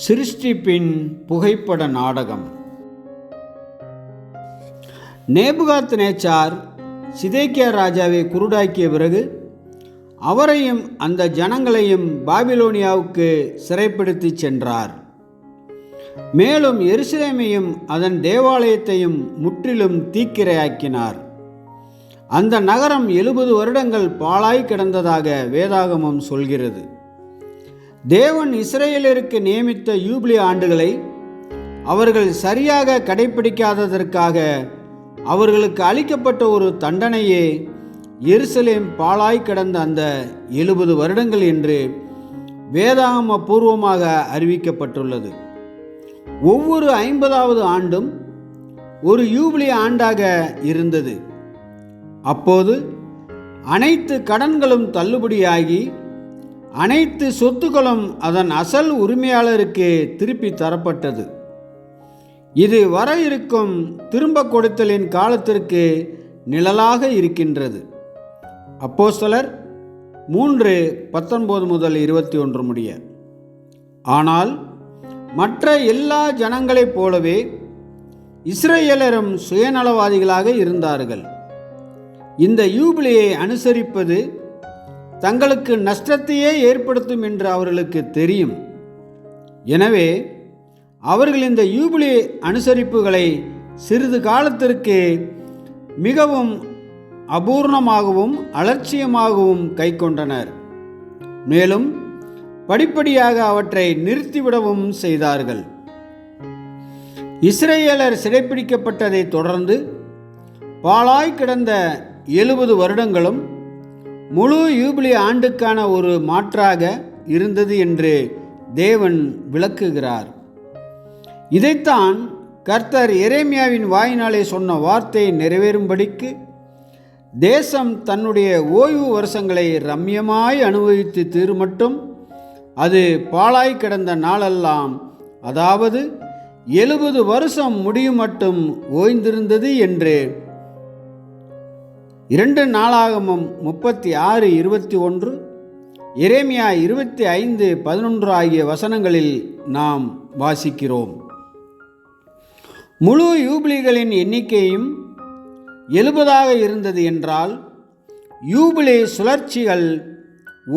சிருஷ்டிப்பின் புகைப்பட நாடகம். நேபுகாத்நேச்சார் சிதேக்கியா ராஜாவை குருடாக்கிய பிறகு அவரையும் அந்த ஜனங்களையும் பாபிலோனியாவுக்கு சிறைப்படுத்தி சென்றார். மேலும் எருசலேமையும் அதன் தேவாலயத்தையும் முற்றிலும் தீக்கிரையாக்கினார். அந்த நகரம் 70 வருடங்கள் பாழாய் கிடந்ததாக வேதாகமம் சொல்கிறது. தேவன் இஸ்ரவேலருக்கு நியமித்த யூபிலி ஆண்டுகளை அவர்கள் சரியாக கடைபிடிக்காததற்காக அவர்களுக்கு அளிக்கப்பட்ட ஒரு தண்டனையே எருசலேம் பாழாய் கிடந்த அந்த 70 வருடங்கள் என்று வேதாகம பூர்வமாக அறிவிக்கப்பட்டுள்ளது. ஒவ்வொரு 50வது ஆண்டும் ஒரு யூபிலி ஆண்டாக இருந்தது. அப்போது அனைத்து கடன்களும் தள்ளுபடியாகி அனைத்து சொத்துக்களும் அதன் அசல் உரிமையாளருக்கு திருப்பி தரப்பட்டது. இது வர இருக்கும் திரும்ப கொடுத்தலின் காலத்திற்கு நிழலாக இருக்கின்றது. அப்போஸ்தலர் 3:19 முதல் 21 முடிய. ஆனால் மற்ற எல்லா ஜனங்களைப் போலவே இஸ்ரவேலரும் சுயநலவாதிகளாக இருந்தார்கள். இந்த யூபிலியை அனுசரிப்பது தங்களுக்கு நஷ்டத்தையே ஏற்படுத்தும் என்று அவர்களுக்கு தெரியும். எனவே அவர்கள் இந்த யூபிலி அனுசரிப்புகளை சிறிது காலத்திற்கு மிகவும் அபூர்ணமாகவும் அலட்சியமாகவும் கைக்கொண்டனர். மேலும் படிப்படியாக அவற்றை நிறுத்திவிடவும் செய்தார்கள். இஸ்ரவேலர் சிறைப்பிடிக்கப்பட்டதை தொடர்ந்து பாழாய் கிடந்த 70 வருடங்களும் முழு யூபிலி ஆண்டுக்கான ஒரு மாற்றாக இருந்தது என்று தேவன் விளக்குகிறார். இதைத்தான் கர்த்தர் எரேமியாவின் வாயினாலே சொன்ன வார்த்தை நிறைவேறும்படிக்கு தேசம் தன்னுடைய ஓய்வு வருஷங்களை ரம்யமாய் அனுபவித்து தீருமட்டும் அது பாழாய் கிடந்த நாளெல்லாம், அதாவது 70 வருஷம் முடியும் மட்டும் ஓய்ந்திருந்தது என்று 2 நாளாகமம் 36:21, எரேமியா 25:11 ஆகிய வசனங்களில் நாம் வாசிக்கிறோம். முழு யூபிலிகளின் எண்ணிக்கையும் 70ஆக இருந்தது என்றால், யூபிலி சுழற்சிகள்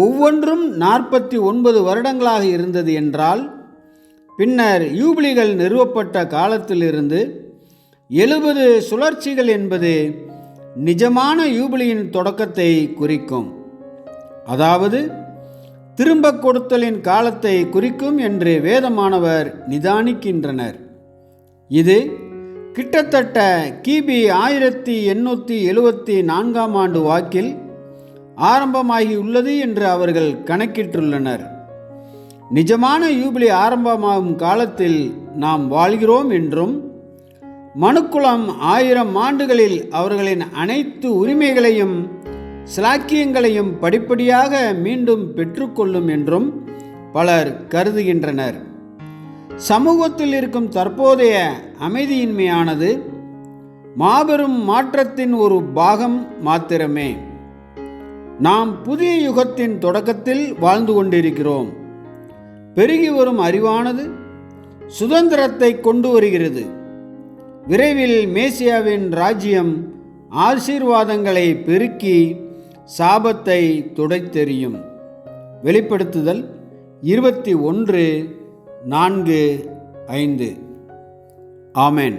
ஒவ்வொன்றும் 49 வருடங்களாக இருந்தது என்றால், பின்னர் யூபிலிகள் நிறுவப்பட்ட காலத்திலிருந்து 70 சுழற்சிகள் என்பது நிஜமான யூபிலியின் தொடக்கத்தை குறிக்கும், அதாவது திரும்ப கொடுத்தலின் காலத்தை குறிக்கும் என்று வேதமானவர் நிதானிக்கின்றனர். இது கிட்டத்தட்ட கிபி 1874 ஆண்டு வாக்கில் ஆரம்பமாகியுள்ளது என்று அவர்கள் கணக்கிட்டுள்ளனர். நிஜமான யூபிலி ஆரம்பமாகும் காலத்தில் நாம் வாழ்கிறோம் என்றும் மனுக்குலம் 1000 ஆண்டுகளில் அவர்களின் அனைத்து உரிமைகளையும் சிலாக்கியங்களையும் படிப்படியாக மீண்டும் பெற்றுக்கொள்ளும் என்றும் பலர் கருதுகின்றனர். சமூகத்தில் இருக்கும் தற்போதைய அமைதியின்மையானது மாபெரும் மாற்றத்தின் ஒரு பாகம் மாத்திரமே. நாம் புதிய யுகத்தின் தொடக்கத்தில் வாழ்ந்து கொண்டிருக்கிறோம். பெருகி வரும் அறிவானது சுதந்திரத்தை கொண்டு வருகிறது. விரைவில் மேசியாவின் ராஜ்யம் ஆசீர்வாதங்களை பெருக்கி சாபத்தை துடைத்தெறியும். வெளிப்படுத்துதல் 21:4-5. ஆமென்.